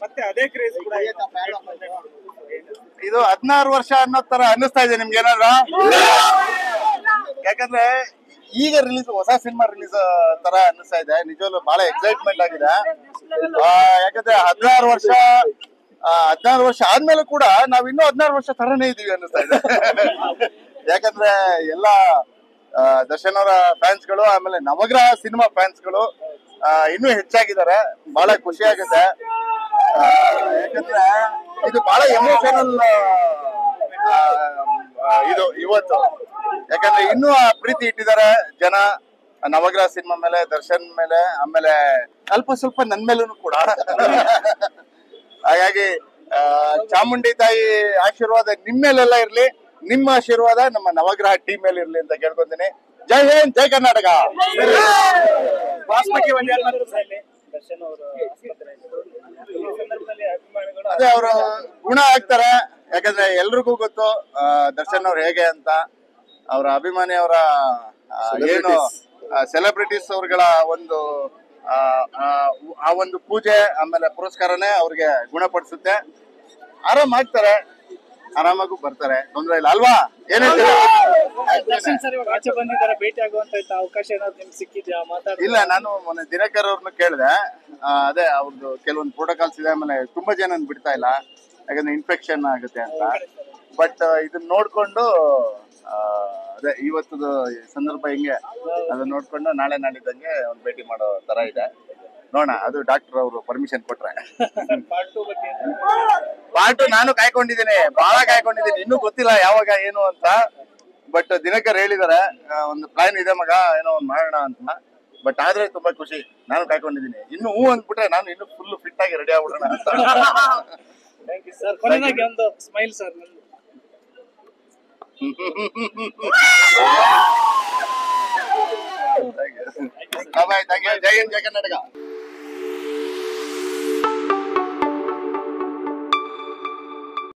ಮತ್ತೆ ಅದೇ ಕ್ರೇಜ್ ಕೂಡ ಇದು 16 ವರ್ಷ ಅನ್ನೋ ತರ ಅನ್ನಿಸ್ತಾ ಇದೆ ನಿಮ್ಗೆ ಏನಾದ್ರು? ಯಾಕಂದ್ರೆ ಈಗ ರಿಲೀಸ್ ಹೊಸ ಸಿನಿಮಾ ರಿಲೀಸ್ ತರ ಅನ್ನಿಸ್ತಾ ಇದೆ. ನಿಜವಲ್ಲೂ ಬಹಳ ಎಕ್ಸೈಟ್ಮೆಂಟ್ ಆಗಿದೆ. ಯಾಕಂದ್ರೆ 16 ವರ್ಷ ಆದ್ಮೇಲೆ ಕೂಡ ನಾವ್ ಇನ್ನೂ 16 ವರ್ಷ ತರನೇ ಇದೀವಿ ಅನ್ನಿಸ್ತಾ ಇದೆ. ಯಾಕಂದ್ರೆ ಎಲ್ಲ ದರ್ಶನ್ ಅವರ ಫ್ಯಾನ್ಸ್ಗಳು ಆಮೇಲೆ ನವಗ್ರಹ ಸಿನಿಮಾ ಫ್ಯಾನ್ಸ್ಗಳು ಇನ್ನೂ ಹೆಚ್ಚಾಗಿದ್ದಾರೆ. ಬಹಳ ಖುಷಿ ಆಗುತ್ತೆ. ಯಾಕಂದ್ರೆ ಇದು ಬಹಳ ಎಮೋಷನಲ್ ಇದು ಇವತ್ತು. ಯಾಕಂದ್ರೆ ಇನ್ನೂ ಆ ಪ್ರೀತಿ ಇಟ್ಟಿದ್ದಾರೆ ಜನ ನವಗ್ರಹ ಸಿನಿಮಾ ಮೇಲೆ, ದರ್ಶನ್ ಮೇಲೆ, ಆಮೇಲೆ ಅಲ್ಪ ಸ್ವಲ್ಪ ನನ್ ಮೇಲೂ ಕೂಡ. ಹಾಗಾಗಿ ಚಾಮುಂಡಿ ತಾಯಿ ಆಶೀರ್ವಾದ ನಿಮ್ ಮೇಲೆಲ್ಲ ಇರ್ಲಿ, ನಿಮ್ಮ ಆಶೀರ್ವಾದ ನಮ್ಮ ನವಗ್ರಹ ಟೀಮ್ ಮೇಲೆ ಇರ್ಲಿ ಅಂತ ಕೇಳ್ಕೊಂತೀನಿ. ಜೈ ಹಿಂದ್, ಜೈ ಕರ್ನಾಟಕ. ಅದೇ ಅವರು ಗುಣ ಆಗ್ತಾರೆ. ಯಾಕಂದ್ರೆ ಎಲ್ರಿಗೂ ಗೊತ್ತು ದರ್ಶನ್ ಅವ್ರು ಹೇಗೆ ಅಂತ. ಅವರ ಅಭಿಮಾನಿ ಅವರ ಏನು ಸೆಲೆಬ್ರಿಟೀಸ್ ಅವ್ರಗಳ ಒಂದು ಆ ಒಂದು ಪೂಜೆ ಆಮೇಲೆ ಪುರಸ್ಕಾರನೇ ಅವ್ರಿಗೆ ಗುಣಪಡಿಸುತ್ತೆ. ಆರಾಮ್ ಆಗ್ತಾರೆ, ಆರಾಮಾಗೂ ಬರ್ತಾರೆ, ತೊಂದ್ರೆ ಇಲ್ಲ ಅಲ್ವಾ? ಇಲ್ಲ, ನಾನು ಮೊನ್ನೆ ದಿನಕರ್ ಅವ್ರನ್ನ ಕೇಳಿದೆ. ಅದೇ ಅವ್ರದ್ದು ಕೆಲವೊಂದು ಪ್ರೋಟೋಕಾಲ್ಸ್ ಇದೆ, ಆಮೇಲೆ ತುಂಬಾ ಜನ ಬಿಡ್ತಾ ಇಲ್ಲ ಯಾಕಂದ್ರೆ ಇನ್ಫೆಕ್ಷನ್ ಆಗುತ್ತೆ ಅಂತ. ಬಟ್ ಇದನ್ನ ನೋಡ್ಕೊಂಡು ಅದೇ ಇವತ್ತದ ಸಂದರ್ಭ ಹಿಂಗೆ ಅದನ್ನ ನೋಡ್ಕೊಂಡು ನಾಳೆ ನಾಡಿದ್ದಂಗೆ ಒಂದು ಭೇಟಿ ಮಾಡೋ ತರ ಇದೆ. ನೋಡೋಣ, ಅದು ಡಾಕ್ಟರ್ ಅವರು ಪರ್ಮಿಷನ್ ಕೊಟ್ರೆ. ಪಾರ್ಟ್ ನಾನು ಕಾಯ್ಕೊಂಡಿದ್ದೀನಿ, ಬಹಳ ಕಾಯ್ಕೊಂಡಿದ್ದೀನಿ. ಇನ್ನೂ ಗೊತ್ತಿಲ್ಲ ಯಾವಾಗ ಏನು ಅಂತ. ಬಟ್ ದಿನಕರ್ ಹೇಳಿದಾರೆ ಒಂದು ಪ್ಲಾನ್ ಇದೆ ಮಗ, ಏನೋ ಒಂದು ಮಾಡೋಣ ಅಂತ. ಬಟ್ ಆದ್ರೆ ತುಂಬಾ ಖುಷಿ, ನಾನು ಕಾಯ್ಕೊಂಡಿದ್ದೀನಿ. ಇನ್ನು ಹೂ ಅಂದ್ಬಿಟ್ರೆ ನಾನು ಇನ್ನು ಫುಲ್ ಫಿಟ್ ಆಗಿ ರೆಡಿ ಆಗ್ಬಿಡೋಣ ಅಂತ. Bye, thank you. ಜೈ ಹಿಂದ್, ಜೈ ಕರ್ನಾಟಕ.